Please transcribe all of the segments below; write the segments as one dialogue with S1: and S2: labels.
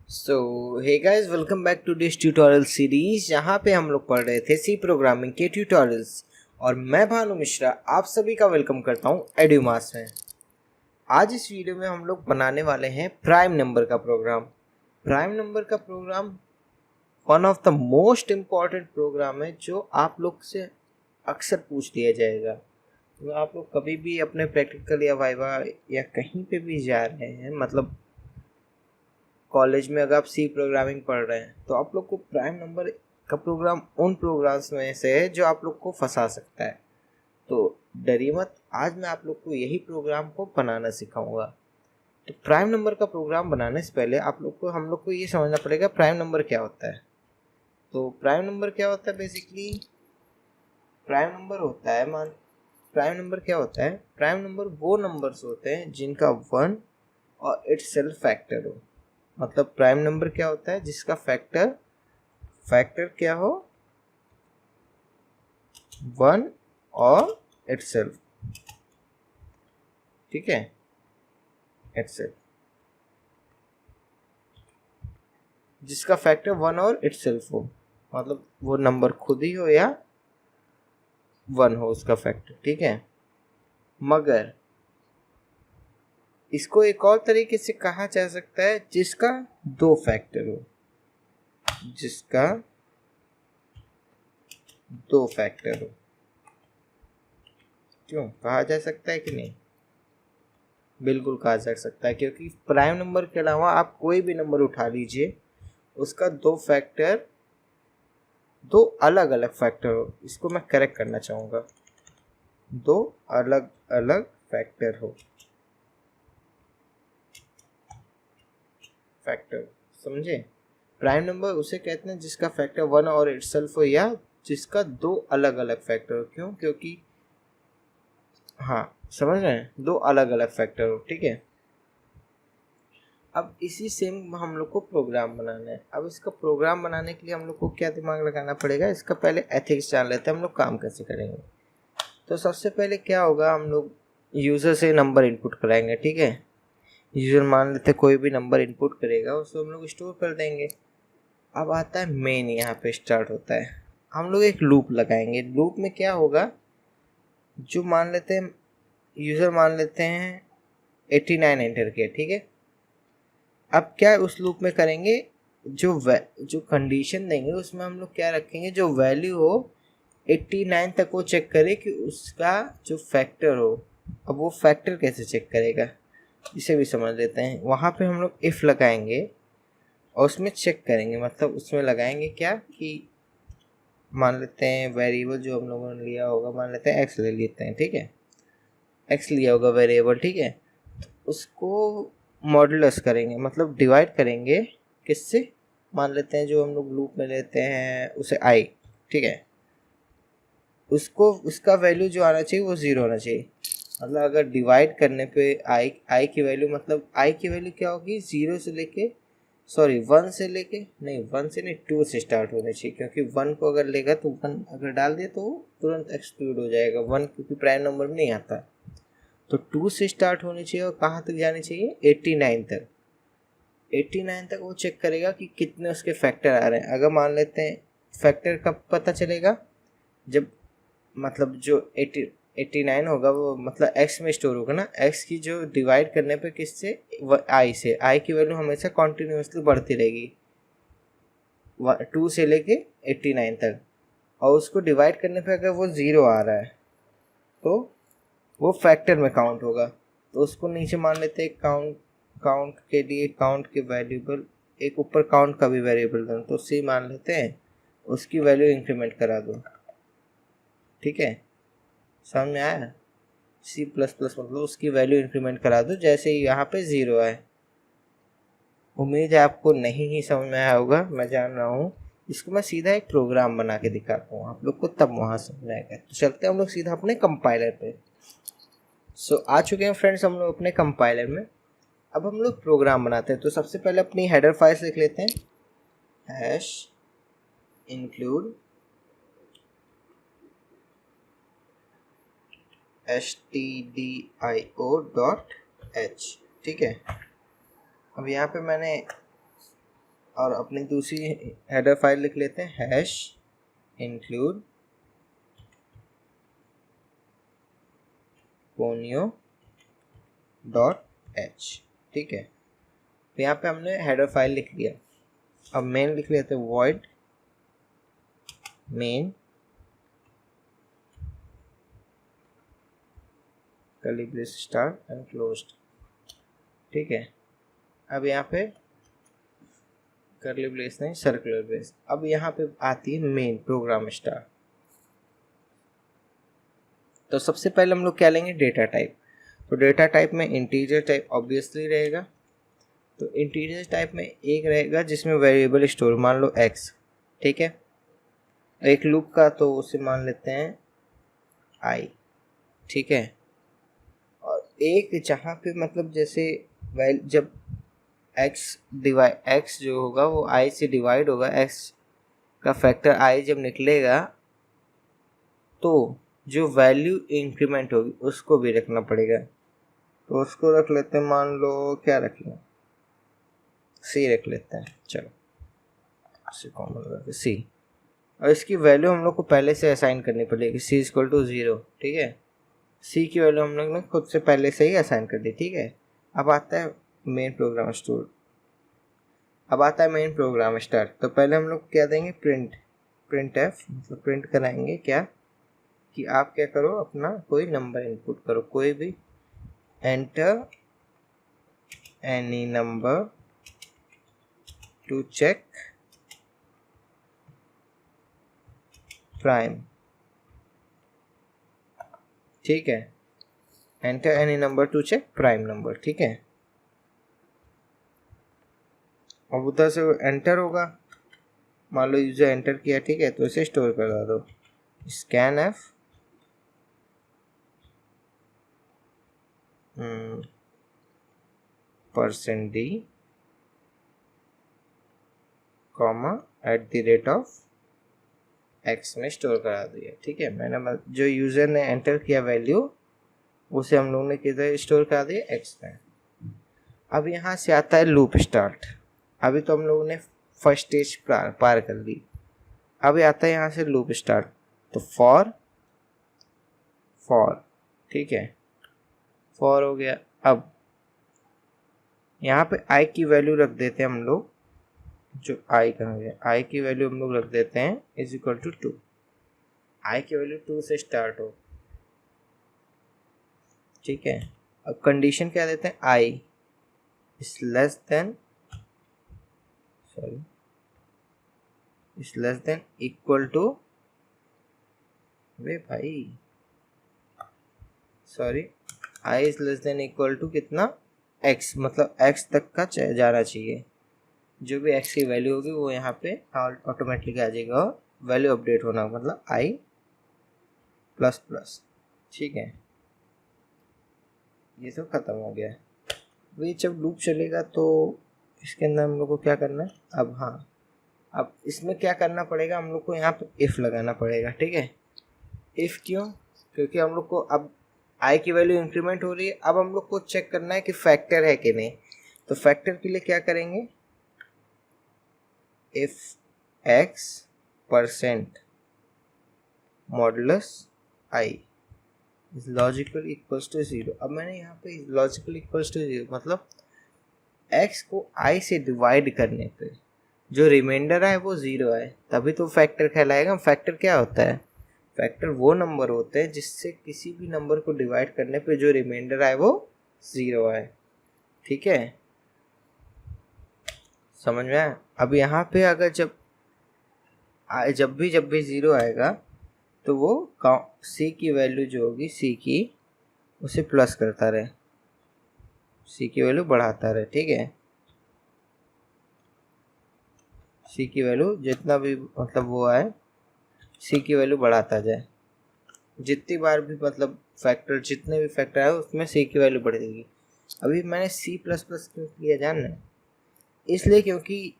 S1: So hey guys, welcome back to this tutorial series जहाँ पे हम लोग पढ़ रहे थे सी प्रोग्रामिंग के ट्यूटोरियल्स। और मैं भानु मिश्रा आप सभी का वेलकम करता हूँ एड्यूमास में। आज इस वीडियो में हम लोग बनाने वाले हैं प्राइम नंबर का प्रोग्राम। प्राइम नंबर का program one of the most important program है जो आप लोग से अक्सर पूछ लिया जाएगा। तो आप लोग कभी भी अपने प्रैक्टिकल या वाइवा या कहीं पे भी जा रहे हैं, मतलब कॉलेज में अगर आप सी प्रोग्रामिंग पढ़ रहे हैं, तो आप लोग को प्राइम नंबर का प्रोग्राम उन प्रोग्राम्स में से है जो आप लोग को फंसा सकता है। तो डरिए मत, आज मैं आप लोग को यही प्रोग्राम को बनाना सिखाऊंगा। तो प्राइम नंबर का प्रोग्राम बनाने से पहले हम लोग को ये समझना पड़ेगा प्राइम नंबर क्या होता है। तो प्राइम नंबर क्या होता है, बेसिकली प्राइम नंबर होता है प्राइम नंबर क्या होता है? प्राइम नंबर वो नंबर्स होते हैं जिनका वन और इट्स सेल्फ फैक्टर हो। मतलब प्राइम नंबर क्या होता है? जिसका फैक्टर क्या हो, वन और इटसेल्फ। ठीक है, इटसेल्फ जिसका फैक्टर वन और इटसेल्फ हो, मतलब वो नंबर खुद ही हो या वन हो उसका फैक्टर। ठीक है, मगर इसको एक और तरीके से कहा जा सकता है जिसका दो फैक्टर हो। जिसका दो फैक्टर हो, क्यों कहा जा सकता है कि नहीं? बिल्कुल कहा जा सकता है, क्योंकि प्राइम नंबर के अलावा आप कोई भी नंबर उठा लीजिए, उसका दो अलग अलग फैक्टर हो। इसको मैं करेक्ट करना चाहूँगा, दो अलग अलग फैक्टर हो। फैक्टर समझे? प्राइम नंबर उसे कहते हैं जिसका फैक्टर वन और इटसेल्फ हो, या जिसका दो अलग अलग फैक्टर हो। क्यों? क्योंकि हाँ, समझ रहे हैं, दो अलग अलग फैक्टर हो। ठीक है, अब इसी सेम हम लोग को प्रोग्राम बनाना है। अब इसका प्रोग्राम बनाने के लिए हम लोग को क्या दिमाग लगाना पड़ेगा? इसका पहले एथिक्स जान लेते हैं, हम लोग काम कैसे करेंगे। तो सबसे पहले क्या होगा, हम लोग यूज़र से नंबर इनपुट कराएंगे। ठीक है, यूज़र मान लेते कोई भी नंबर इनपुट करेगा, उसको हम लोग स्टोर कर देंगे। अब आता है मेन, यहाँ पे स्टार्ट होता है। हम लोग एक लूप लगाएंगे। लूप में क्या होगा, जो मान लेते हैं यूज़र मान लेते हैं 89 एंटर किया। ठीक है, अब क्या उस लूप में करेंगे, जो कंडीशन देंगे उसमें हम लोग क्या रखेंगे, जो वैल्यू हो 89 तक वो चेक करे कि उसका जो फैक्टर हो। अब वो फैक्टर कैसे चेक करेगा, इसे भी समझ लेते हैं। वहाँ पे हम लोग इफ़ लगाएंगे और उसमें चेक करेंगे। मतलब उसमें लगाएंगे क्या कि मान लेते हैं वेरिएबल जो हम लोगों ने लिया होगा, मान लेते हैं एक्स ले लेते हैं। ठीक है, एक्स लिया होगा वेरिएबल। ठीक है, तो उसको मॉडुलस करेंगे, मतलब डिवाइड करेंगे। किससे? मान लेते हैं जो हम लोग लूप में लेते हैं उसे आई। ठीक है, उसको उसका वैल्यू जो आना चाहिए वो ज़ीरो होना चाहिए। मतलब अगर डिवाइड करने पे आई की वैल्यू, मतलब आई की वैल्यू क्या होगी, ज़ीरो से लेके वन से लेके, नहीं वन से नहीं, टू से स्टार्ट होनी चाहिए। क्योंकि वन को अगर लेगा तो वन अगर डाल दिया तो वो तुरंत एक्सक्लूड हो जाएगा, वन क्योंकि प्राइम नंबर में नहीं आता। तो टू से स्टार्ट होनी चाहिए और कहाँ तक जानी चाहिए, 89 तक। 89 तक वो चेक करेगा कि कितने उसके फैक्टर आ रहे हैं। अगर मान लेते हैं फैक्टर कब पता चलेगा, जब मतलब जो 89 होगा वो मतलब एक्स में स्टोर होगा ना, एक्स की जो डिवाइड करने पे किससे, आई से। आई की वैल्यू हमेशा कॉन्टिन्यूसली बढ़ती रहेगी टू से लेके 89 तक। और उसको डिवाइड करने पे अगर वो ज़ीरो आ रहा है तो वो फैक्टर में काउंट होगा। तो उसको नीचे मान लेते हैं काउंट के लिए, काउंट के वेरिएबल, एक ऊपर काउंट का भी वेरिएबल दो, तो सी मान लेते हैं, उसकी वैल्यू इंक्रीमेंट करा दो। ठीक है, समझ में आया? सी प्लस प्लस मतलब उसकी वैल्यू इंक्रीमेंट करा दो जैसे ही यहाँ पे ज़ीरो आए। उम्मीद है आपको नहीं ही समझ में आया होगा, मैं जान रहा हूँ। इसको मैं सीधा एक प्रोग्राम बना के दिखाता हूँ आप लोग को, तब वहाँ समझ में आएगा। तो चलते हैं हम लोग सीधा अपने कंपाइलर पे। आ चुके हैं फ्रेंड्स हम लोग अपने कंपाइलर में। अब हम लोग प्रोग्राम बनाते हैं। तो सबसे पहले अपनी हेडर फाइल्स लिख लेते हैं, हैश इंक्लूड stdio.h। ठीक है, अब यहाँ पे मैंने और अपनी दूसरी हेडर फाइल लिख लेते हैं hash include conio dot H. ठीक है, तो यहाँ पे हमने हेडर फाइल लिख लिया। अब मेन लिख लेते हैं void main curly brace start and closed। ठीक है, अब यहाँ पे कर्ली ब्रेस नहीं, सर्कुलर ब्रेस। अब यहाँ पे आती है मेन प्रोग्राम स्टार। तो सबसे पहले हम लोग क्या लेंगे, डेटा टाइप। तो डेटा टाइप में इंटीजर टाइप ऑब्वियसली रहेगा। तो इंटीजर टाइप में एक रहेगा जिसमें वेरिएबल स्टोर, मान लो x। ठीक है, एक लूप का तो उसे मान लेते हैं i। ठीक है, और एक जहाँ पे मतलब जैसे जब x जो होगा वो i से डिवाइड होगा, x का फैक्टर i जब निकलेगा तो जो वैल्यू इंक्रीमेंट होगी उसको भी रखना पड़ेगा। तो उसको रख लेते हैं, मान लो क्या रख लें, c रख लेते हैं। चलो c कॉमन रख c, और इसकी वैल्यू हम लोग को पहले से असाइन करनी पड़ेगी, c इक्वल टू 0। ठीक है, c की वैल्यू हम लोग ने खुद से पहले से ही असाइन कर दी। ठीक है, अब आता है मेन प्रोग्राम स्टोर, अब आता है मेन प्रोग्राम स्टार्ट। तो पहले हम लोग क्या देंगे, प्रिंट एफ, मतलब प्रिंट कराएंगे क्या कि आप क्या करो, अपना कोई नंबर इनपुट करो, कोई भी, enter any number to check prime. ठीक है, enter any number to check prime number. ठीक है, अब उधर से एंटर होगा, मान लो यूजर एंटर किया। ठीक है, तो इसे स्टोर कर दो, scan F %d comma @ x में स्टोर करा दिया। ठीक है, मैंने जो यूजर ने एंटर किया वैल्यू उसे हम लोग ने किधर स्टोर करा दिया, x में। अब यहाँ से आता है लूप स्टार्ट। अभी तो हम लोगों ने फर्स्ट स्टेज पार कर ली, अभी आता है यहाँ से लूप स्टार्ट। तो फॉर, ठीक है, फॉर हो गया। अब यहाँ पे i की वैल्यू रख देते हैं हम लोग, जो i कहाँ गया, i की वैल्यू हम लोग रख देते हैं इज इक्वल टू 2। i की वैल्यू 2 से स्टार्ट हो। ठीक है, अब कंडीशन क्या देते हैं, i is less than equal to, वे भाई sorry, i is less than equal to कितना, x, मतलब x तक का जाना चाहिए। जो भी x की वैल्यू होगी वो यहाँ पे ऑटोमेटिकली आ जाएगा, और वैल्यू अपडेट होना मतलब i ++। ठीक है, ये तो खत्म हो गया। वही जब लूप चलेगा तो इसके अंदर हम लोग को क्या करना है, अब हाँ, अब इसमें क्या करना पड़ेगा, हम लोग को यहाँ पे इफ़ लगाना पड़ेगा। ठीक है, इफ़ क्यों, क्योंकि हम लोग को अब i की वैल्यू इंक्रीमेंट हो रही है। अब हम लोग को चेक करना है कि फैक्टर है कि नहीं। तो फैक्टर के लिए क्या करेंगे, if x % modulus i is logical equals to 0। अब मैंने यहाँ पे लॉजिकल इक्वल्स टू 0 मतलब x को i से डिवाइड करने पे जो रिमाइंडर आए वो 0 आए, तभी तो फैक्टर कहलाएगा। फैक्टर क्या होता है, फैक्टर वो नंबर होते हैं जिससे किसी भी नंबर को डिवाइड करने पे जो रिमाइंडर आए वो 0 आए। ठीक है, समझ में आया। अब यहाँ पे अगर जब भी 0 आएगा तो वो c की वैल्यू जो होगी, c की, उसे प्लस करता रहे, c की वैल्यू बढ़ाता रहे। ठीक है, c की वैल्यू जितना भी मतलब वो आए, c की वैल्यू बढ़ाता जाए। जितनी बार भी मतलब फैक्टर, जितने भी फैक्टर आए उसमें c की वैल्यू बढ़ जाएगी। अभी मैंने c++ क्यों किया जानना है, इसलिए क्योंकि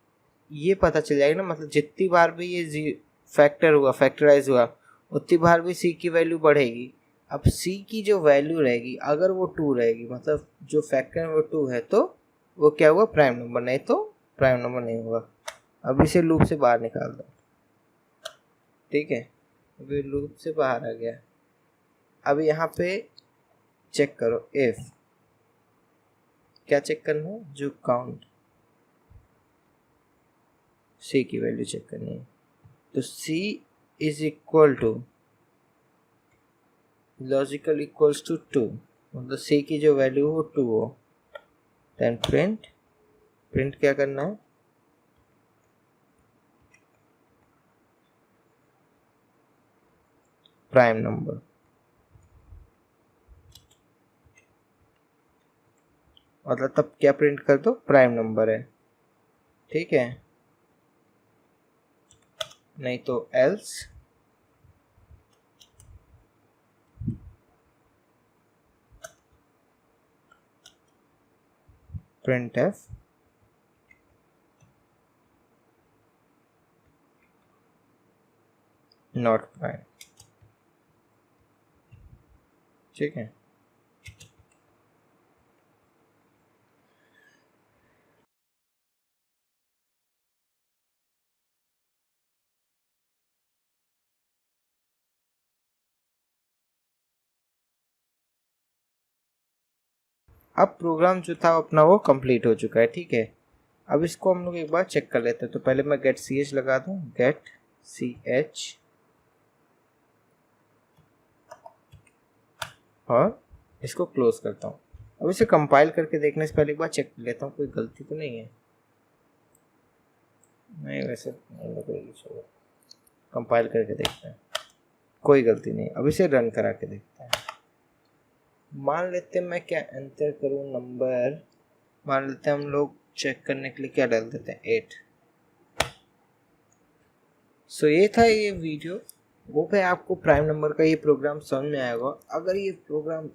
S1: ये पता चल जाएगा ना, मतलब जितनी बार भी ये फैक्टर हुआ, फैक्टराइज हुआ, उतनी बार भी c की वैल्यू बढ़ेगी। अब c की जो वैल्यू रहेगी अगर वो 2 रहेगी, मतलब जो फैक्टर है वो 2 है, तो वो क्या हुआ, प्राइम नंबर, नहीं तो प्राइम नंबर नहीं होगा। अब इसे लूप से बाहर निकाल दो, ठीक है, अभी लूप से बाहर आ गया। अब यहाँ पे चेक करो इफ, क्या चेक करना है, जो काउंट सी की वैल्यू चेक करनी है। तो C is equal to logical equals to 2, मतलब सी की जो वैल्यू हो 2 हो, देन प्रिंट क्या करना है, प्राइम नंबर, मतलब तब क्या प्रिंट कर दो, प्राइम नंबर है, ठीक है, नहीं तो else print F not prime, ठीक है। अब प्रोग्राम जो था अपना वो कंप्लीट हो चुका है, ठीक है। अब इसको हम लोग एक बार चेक कर लेते हैं। तो पहले मैं गेट सी एच लगा दूं, गेट सी एच, और इसको क्लोज करता हूँ। अब इसे कंपाइल करके देखने से पहले एक बार चेक कर लेता हूँ कोई गलती तो नहीं है। नहीं, वैसे कंपाइल करके देखते हैं, कोई गलती नहीं। अब इसे रन करा के देखते हैं। मान लेते हैं मैं क्या एंटर करूँ नंबर, मान लेते हैं हम लोग चेक करने के लिए क्या डाल देते हैं 8। सो ये था ये वीडियो। वो पे आपको प्राइम नंबर का ये प्रोग्राम समझ में आएगा। अगर ये प्रोग्राम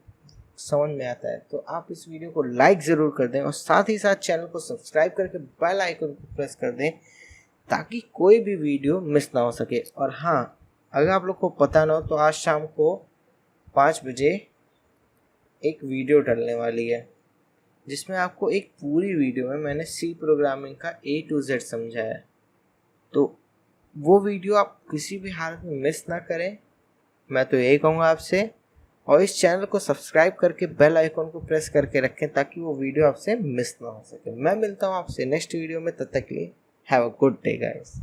S1: समझ में आता है तो आप इस वीडियो को लाइक ज़रूर कर दें और साथ ही साथ चैनल को सब्सक्राइब करके बेल आइकन को प्रेस कर दें ताकि कोई भी वीडियो मिस ना हो सके। और हाँ, अगर आप लोग को पता ना हो तो आज शाम को 5 बजे एक वीडियो डलने वाली है जिसमें आपको एक पूरी वीडियो में मैंने सी प्रोग्रामिंग का A to Z समझाया है। तो वो वीडियो आप किसी भी हालत में मिस ना करें, मैं तो यही कहूँगा आपसे। और इस चैनल को सब्सक्राइब करके बेल आइकन को प्रेस करके रखें ताकि वो वीडियो आपसे मिस ना हो सके। मैं मिलता हूँ आपसे नेक्स्ट वीडियो में, तब तक के लिए have a good day guys.